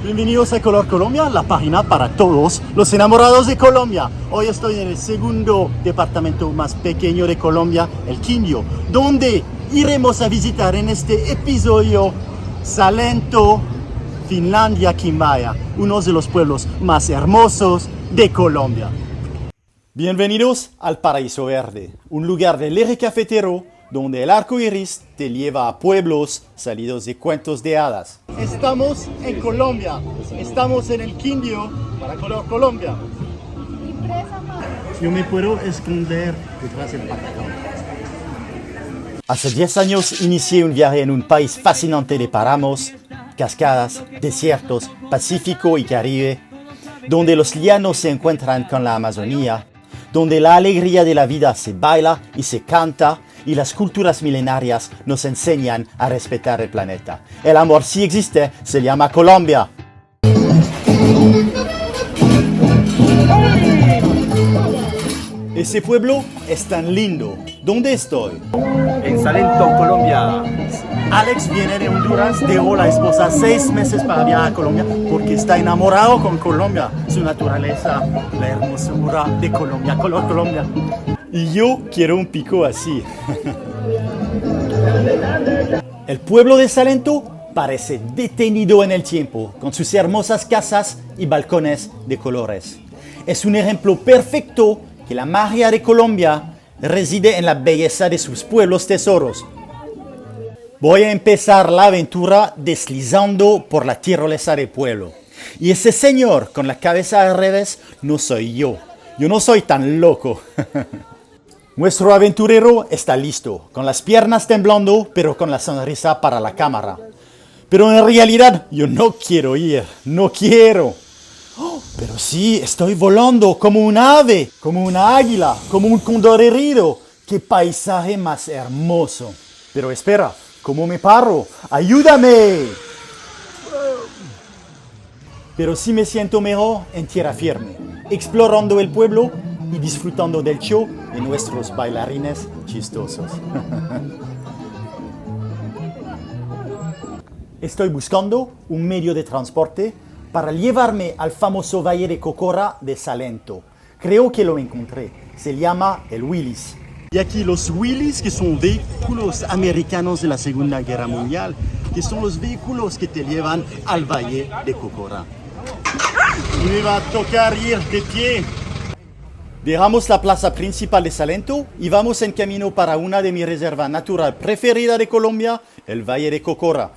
Bienvenidos a Color Colombia, la página para todos los enamorados de Colombia. Hoy estoy en el segundo departamento más pequeño de Colombia, el Quindío, donde iremos a visitar en este episodio Salento, Finlandia, Quimbaya, uno de los pueblos más hermosos de Colombia. Bienvenidos al Paraíso Verde, un lugar del eje cafetero donde el arco iris te lleva a pueblos salidos de cuentos de hadas. Estamos en Colombia, estamos en el Quindío para Color Colombia. Yo me puedo esconder detrás del patacón. Hace 10 años inicié un viaje en un país fascinante de páramos, cascadas, desiertos, Pacífico y Caribe, donde los llanos se encuentran con la Amazonía, donde la alegría de la vida se baila y se canta, y las culturas milenarias nos enseñan a respetar el planeta. El amor sí existe, se llama Colombia. Ese pueblo es tan lindo. ¿Dónde estoy? En Salento, Colombia. Alex viene de Honduras, dejó la esposa 6 meses para viajar a Colombia porque está enamorado con Colombia, su naturaleza, la hermosura de Colombia, Color Colombia. Y yo quiero un pico así. El pueblo de Salento parece detenido en el tiempo, con sus hermosas casas y balcones de colores. Es un ejemplo perfecto que la magia de Colombia reside en la belleza de sus pueblos tesoros. Voy a empezar la aventura deslizando por la tirolesa del pueblo. Y ese señor con la cabeza al revés no soy yo. Yo no soy tan loco. Nuestro aventurero está listo, con las piernas temblando, pero con la sonrisa para la cámara. Pero en realidad yo no quiero ir, no quiero. Oh, pero sí, estoy volando como un ave, como una águila, como un cóndor herido. ¡Qué paisaje más hermoso! Pero espera, ¿cómo me paro? ¡Ayúdame! Pero sí me siento mejor en tierra firme, explorando el pueblo y disfrutando del show de nuestros bailarines chistosos. Estoy buscando un medio de transporte para llevarme al famoso Valle de Cocora de Salento. Creo que lo encontré. Se llama el Willys. Y aquí los Willys, que son vehículos americanos de la Segunda Guerra Mundial, que son los vehículos que te llevan al Valle de Cocora. Y me va a tocar ir de pie. Dejamos la plaza principal de Salento y vamos en camino para una de mis reservas naturales preferidas de Colombia, el Valle de Cocora.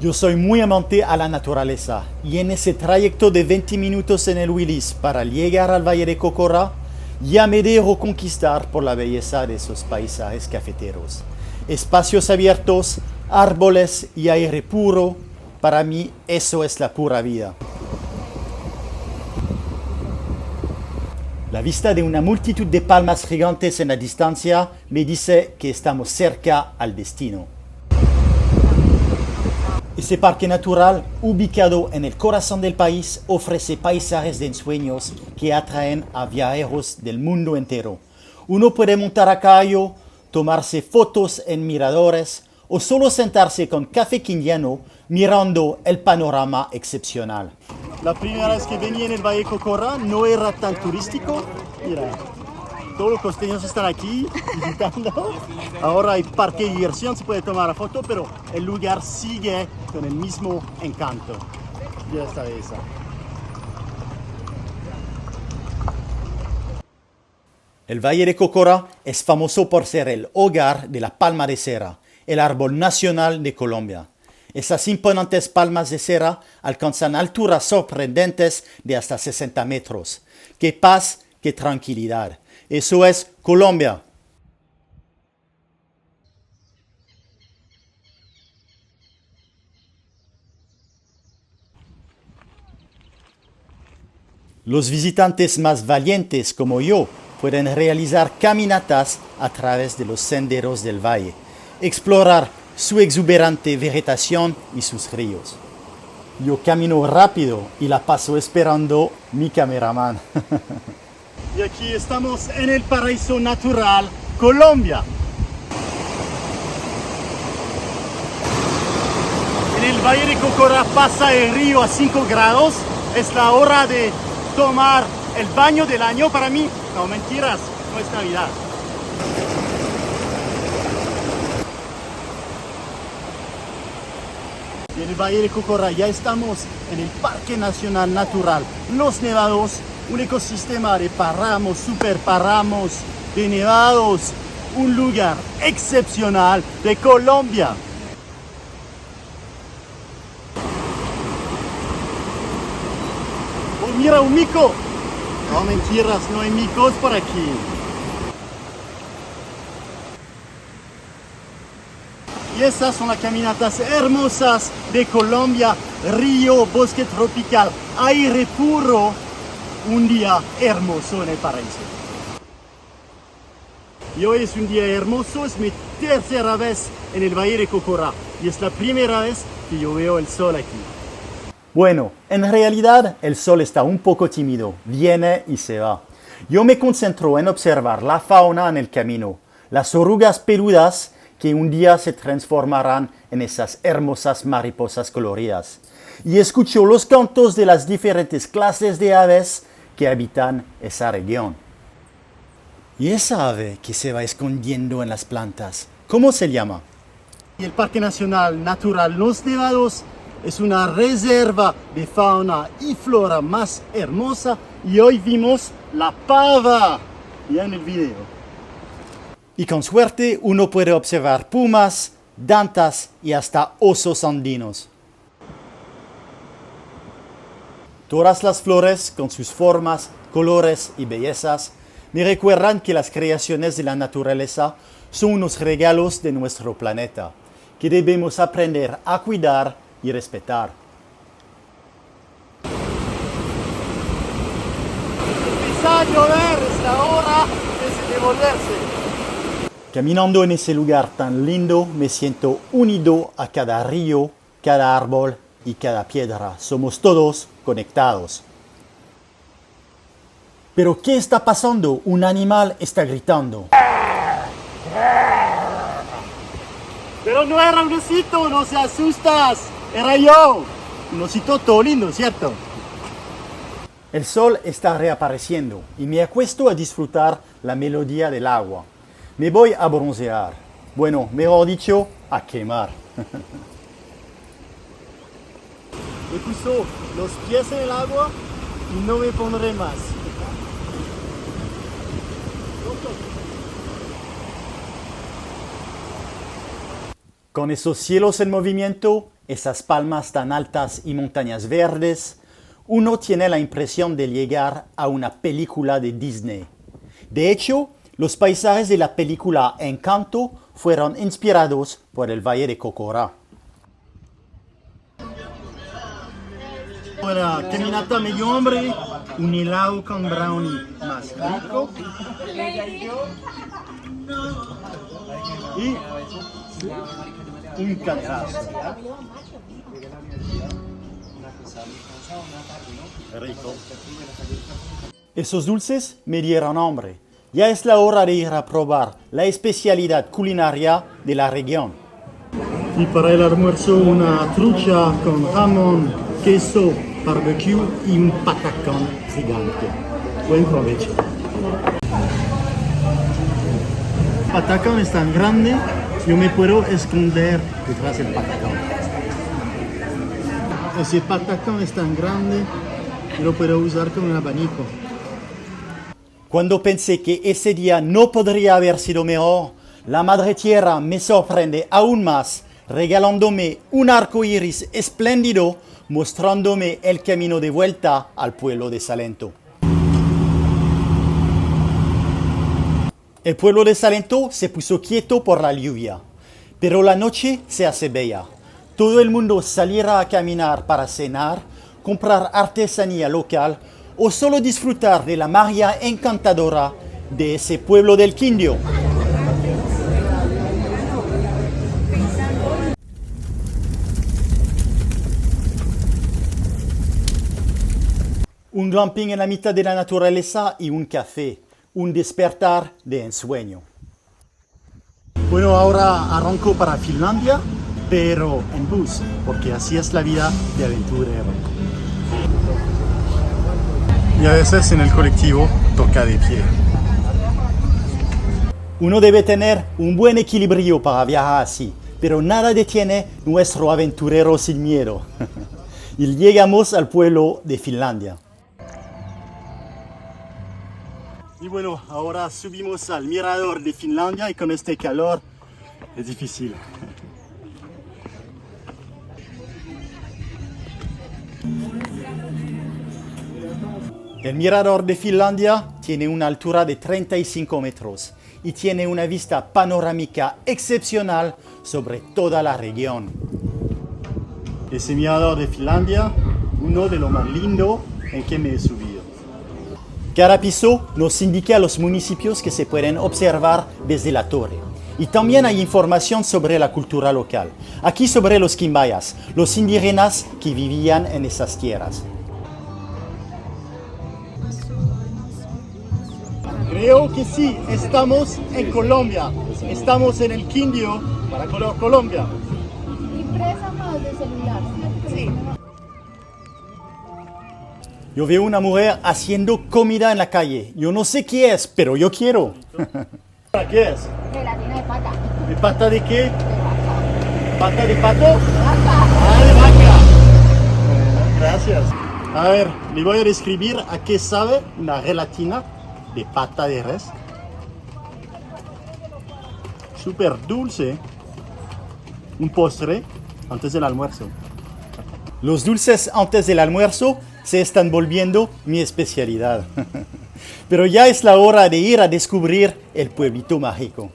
Yo soy muy amante a la naturaleza y en ese trayecto de 20 minutos en el Willys para llegar al Valle de Cocora, ya me dejo conquistar por la belleza de esos paisajes cafeteros. Espacios abiertos, árboles y aire puro, para mí eso es la pura vida. La vista de una multitud de palmas gigantes en la distancia me dice que estamos cerca al destino. Este parque natural, ubicado en el corazón del país, ofrece paisajes de ensueños que atraen a viajeros del mundo entero. Uno puede montar a caballo, tomarse fotos en miradores o solo sentarse con café quindiano mirando el panorama excepcional. La primera vez que venía en el Valle de Cocora no era tan turístico. Mira, todos los costeños están aquí visitando. Ahora hay parque de diversión, se puede tomar la foto, pero el lugar sigue con el mismo encanto. Ya está esa. El Valle de Cocora es famoso por ser el hogar de la palma de cera, el árbol nacional de Colombia. Estas imponentes palmas de cera alcanzan alturas sorprendentes de hasta 60 metros. ¡Qué paz, qué tranquilidad! Eso es Colombia. Los visitantes más valientes como yo pueden realizar caminatas a través de los senderos del valle, explorar su exuberante vegetación y sus ríos. Yo camino rápido y la paso esperando mi cameraman. Y aquí estamos en el paraíso natural, Colombia. En el Valle de Cocora pasa el río a 5 grados. Es la hora de tomar el baño del año para mí. No, mentiras, no es Navidad. En el Valle de Cocora ya estamos en el Parque Nacional Natural Los Nevados, un ecosistema de páramos, super páramos, de nevados, un lugar excepcional de Colombia. ¡Oh, mira, un mico! No, mentiras, no hay micos por aquí. Y esas son las caminatas hermosas de Colombia, río, bosque tropical, aire puro, un día hermoso en el paraíso. Y hoy es un día hermoso, es mi tercera vez en el Valle de Cocora y es la primera vez que yo veo el sol aquí. Bueno, en realidad el sol está un poco tímido, viene y se va. Yo me concentro en observar la fauna en el camino, las orugas peludas que un día se transformarán en esas hermosas mariposas coloridas. Y escucho los cantos de las diferentes clases de aves que habitan esa región. ¿Y esa ave que se va escondiendo en las plantas, cómo se llama? Y el Parque Nacional Natural Los Nevados es una reserva de fauna y flora más hermosa y hoy vimos la pava, ya en el video. Y con suerte uno puede observar pumas, dantas y hasta osos andinos. Todas las flores, con sus formas, colores y bellezas, me recuerdan que las creaciones de la naturaleza son unos regalos de nuestro planeta, que debemos aprender a cuidar y respetar. Empieza a llover, es la hora de devolverse. Caminando en ese lugar tan lindo, me siento unido a cada río, cada árbol y cada piedra. Somos todos conectados. ¿Pero qué está pasando? Un animal está gritando. Pero no era un osito, no se asustas. Era yo. Un osito todo lindo, ¿cierto? El sol está reapareciendo y me acuesto a disfrutar la melodía del agua. Me voy a broncear. Bueno, mejor dicho, a quemar. Me puso los pies en el agua y no me pondré más. Con esos cielos en movimiento, esas palmas tan altas y montañas verdes, uno tiene la impresión de llegar a una película de Disney. De hecho, los paisajes de la película Encanto fueron inspirados por el Valle de Cocora. Para caminata medio hombre, un helado con brownie más rico y un cachazo. Rico. Esos dulces me dieron hambre. Ya es la hora de ir a probar la especialidad culinaria de la región. Y para el almuerzo una trucha con jamón, queso, barbecue y un patacón gigante. Buen provecho. El patacón es tan grande, yo me puedo esconder detrás del patacón. Si el patacón es tan grande, yo lo puedo usar como un abanico. Cuando pensé que ese día no podría haber sido mejor, la Madre Tierra me sorprende aún más, regalándome un arco iris espléndido, mostrándome el camino de vuelta al pueblo de Salento. El pueblo de Salento se puso quieto por la lluvia, pero la noche se hace bella. Todo el mundo saliera a caminar para cenar, comprar artesanía local o solo disfrutar de la magia encantadora de ese pueblo del Quindío. Un glamping en la mitad de la naturaleza y un café, un despertar de ensueño. Bueno, ahora arranco para Finlandia pero en bus, porque así es la vida de aventurero. Y a veces en el colectivo toca de pie. Uno debe tener un buen equilibrio para viajar así, pero nada detiene nuestro aventurero sin miedo. Y llegamos al pueblo de Finlandia. Y bueno, ahora subimos al mirador de Finlandia y con este calor es difícil. El mirador de Finlandia tiene una altura de 35 metros y tiene una vista panorámica excepcional sobre toda la región. Ese mirador de Finlandia, uno de los más lindos en que me he subido. Cada piso nos indica los municipios que se pueden observar desde la torre. Y también hay información sobre la cultura local. Aquí sobre los quimbayas, los indígenas que vivían en esas tierras. Creo que sí, estamos en Colombia. Estamos en el Quindío para Colombia. Y préstamos de celular. Sí. Yo veo una mujer haciendo comida en la calle. Yo no sé qué es, pero yo quiero. ¿Qué es? Gelatina de pata. ¿De pata de qué? De vaca. ¿Pata de pato? De vaca. Ah, de vaca. Bueno, gracias. A ver, le voy a describir a qué sabe una gelatina de pata de res. Súper dulce. Un postre antes del almuerzo. Los dulces antes del almuerzo se están volviendo mi especialidad. Pero ya es la hora de ir a descubrir el pueblito mágico.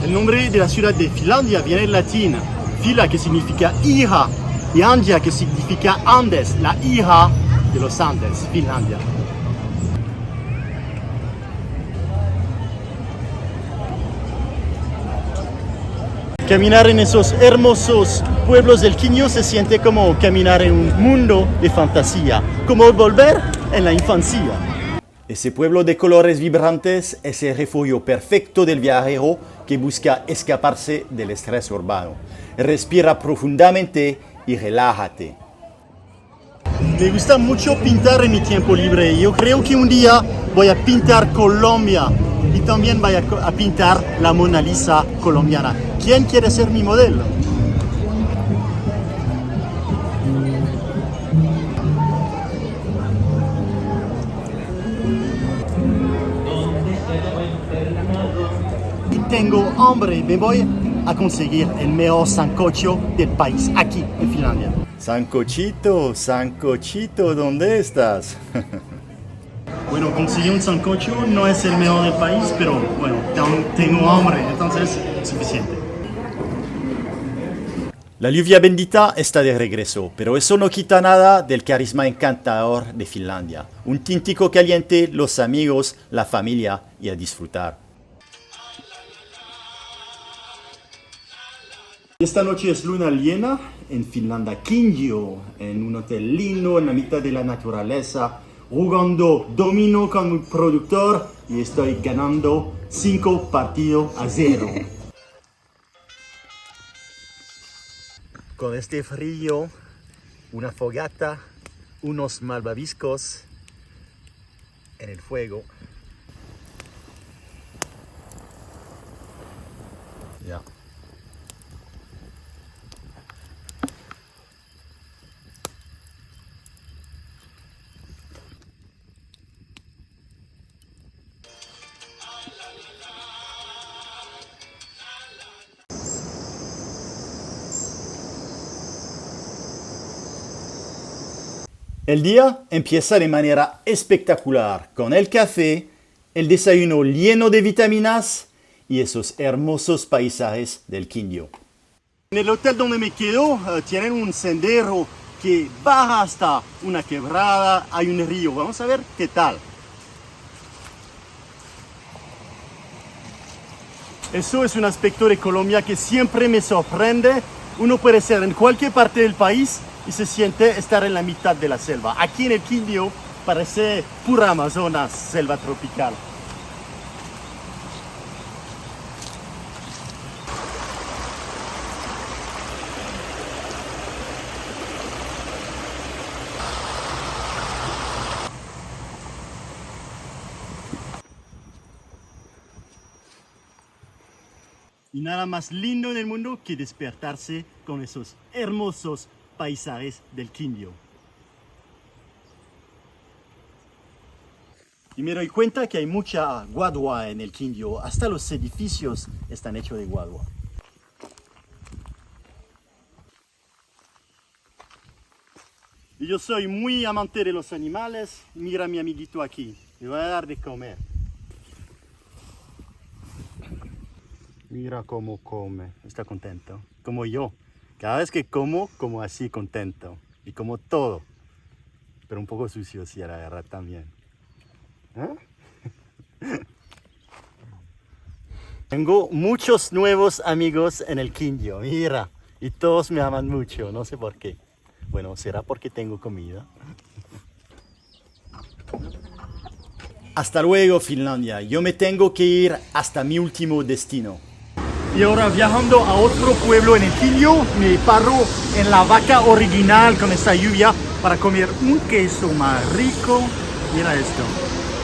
El nombre de la ciudad de Finlandia viene del latín. Fila, que significa hija, y Andia, que significa Andes, la hija de los Andes, Finlandia. Caminar en esos hermosos pueblos del Quindío se siente como caminar en un mundo de fantasía, como volver en la infancia. Ese pueblo de colores vibrantes es el refugio perfecto del viajero que busca escaparse del estrés urbano. Respira profundamente y relájate. Me gusta mucho pintar en mi tiempo libre. Yo creo que un día voy a pintar Colombia y también voy a pintar la Mona Lisa colombiana. ¿Quién quiere ser mi modelo? Y tengo hambre, me voy a conseguir el mejor sancocho del país, aquí en Finlandia. Sancochito, sancochito, ¿dónde estás? Bueno, conseguir un sancocho no es el mejor del país, pero bueno, tengo hambre, entonces es suficiente. La lluvia bendita está de regreso, pero eso no quita nada del carisma encantador de Finlandia. Un tintico caliente, los amigos, la familia y a disfrutar. Esta noche es luna llena en Finlandia, Quindío, en un hotel lindo en la mitad de la naturaleza, jugando dominó con mi productor y estoy ganando 5-0. Con este frío, una fogata, unos malvaviscos en el fuego. Ya. El día empieza de manera espectacular con el café, el desayuno lleno de vitaminas y esos hermosos paisajes del Quindío. En el hotel donde me quedo tienen un sendero que baja hasta una quebrada, hay un río. Vamos a ver qué tal. Eso es un aspecto de Colombia que siempre me sorprende. Uno puede ser en cualquier parte del país y se siente estar en la mitad de la selva. Aquí en el Quindío parece pura Amazonas, selva tropical. Y nada más lindo en el mundo que despertarse con esos hermosos paisajes del Quindío. Y me doy cuenta que hay mucha guadua en el Quindío. Hasta los edificios están hechos de guadua. Y yo soy muy amante de los animales. Mira a mi amiguito aquí. Le voy a dar de comer. Mira cómo come. Está contento. Como yo. Cada vez que como así contento. Y como todo. Pero un poco sucio, sí, a la verdad también. ¿Eh? Tengo muchos nuevos amigos en el Quindío. Mira. Y todos me aman mucho. No sé por qué. Bueno, ¿será porque tengo comida? Hasta luego, Finlandia. Yo me tengo que ir hasta mi último destino. Y ahora viajando a otro pueblo en el Quindío, me paro en la vaca original con esta lluvia para comer un queso más rico. Mira esto,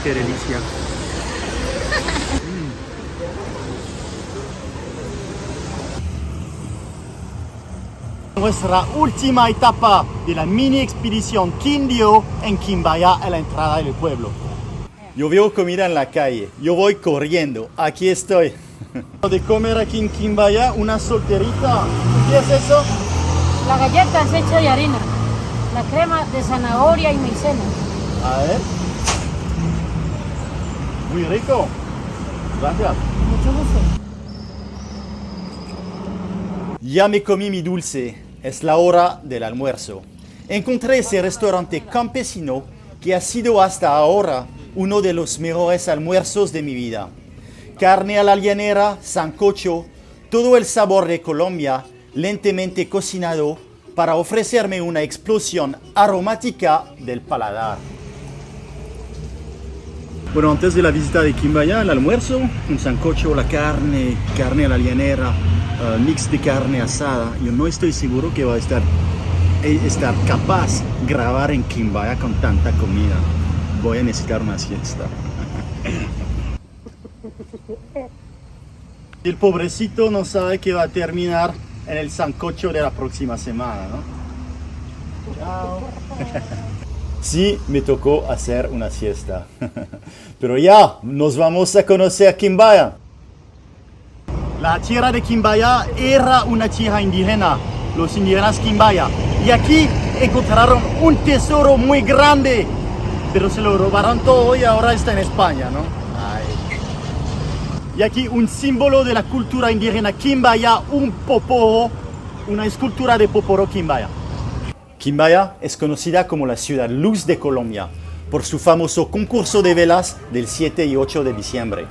qué delicia. Nuestra última etapa de la mini expedición Quindío en Quimbaya a la entrada del pueblo. Yo veo comida en la calle, yo voy corriendo, aquí estoy. De comer aquí en Quimbaya una solterita. ¿Qué es eso? La galleta es hecha de harina, la crema de zanahoria y maicena. A ver. Muy rico. Gracias. Mucho gusto. Ya me comí mi dulce. Es la hora del almuerzo. Encontré ese restaurante campesino que ha sido hasta ahora uno de los mejores almuerzos de mi vida. Carne a la llanera, sancocho, todo el sabor de Colombia, lentamente cocinado para ofrecerme una explosión aromática del paladar. Bueno, antes de la visita de Quimbaya, el almuerzo, un sancocho, la carne a la llanera, mix de carne asada. Yo no estoy seguro que va a estar capaz de grabar en Quimbaya con tanta comida. Voy a necesitar una siesta. El pobrecito no sabe que va a terminar en el sancocho de la próxima semana, ¿no? Chao. Sí, me tocó hacer una siesta. Pero ya, nos vamos a conocer a Quimbaya. La tierra de Quimbaya era una tierra indígena, los indígenas Quimbaya. Y aquí encontraron un tesoro muy grande, pero se lo robaron todo y ahora está en España, ¿no? Ay. Y aquí un símbolo de la cultura indígena Quimbaya, un poporo, una escultura de poporo Quimbaya. Quimbaya es conocida como la ciudad luz de Colombia por su famoso concurso de velas del 7 y 8 de diciembre.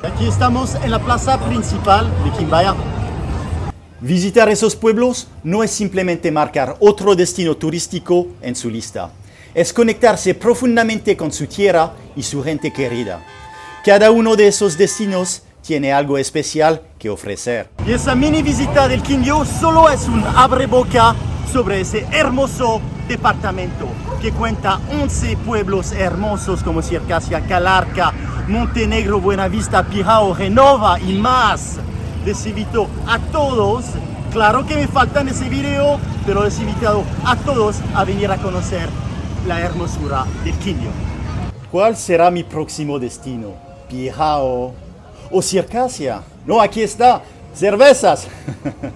Aquí estamos en la plaza principal de Quimbaya. Visitar esos pueblos no es simplemente marcar otro destino turístico en su lista. Es conectarse profundamente con su tierra y su gente querida. Cada uno de esos destinos tiene algo especial que ofrecer. Y esa mini visita del Quindío solo es un abreboca sobre ese hermoso departamento que cuenta 11 pueblos hermosos como Circasia, Calarca, Montenegro, Buenavista, Pijao, Genova y más. Les invito a todos, claro que me faltan ese video, pero les he invitado a todos a venir a conocer la hermosura del Quindío. ¿Cuál será mi próximo destino? ¿Pijao o Circasia? No, aquí está, cervezas.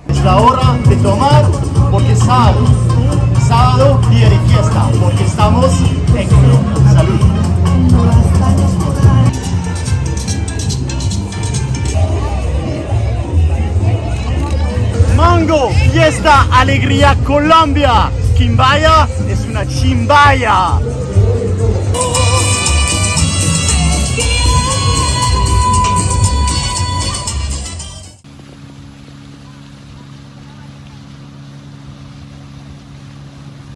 Es la hora de tomar porque sábado día de fiesta, porque estamos en Colombia. Salud. Mango, fiesta, alegría, Colombia. Quimbaya es una chimbaya.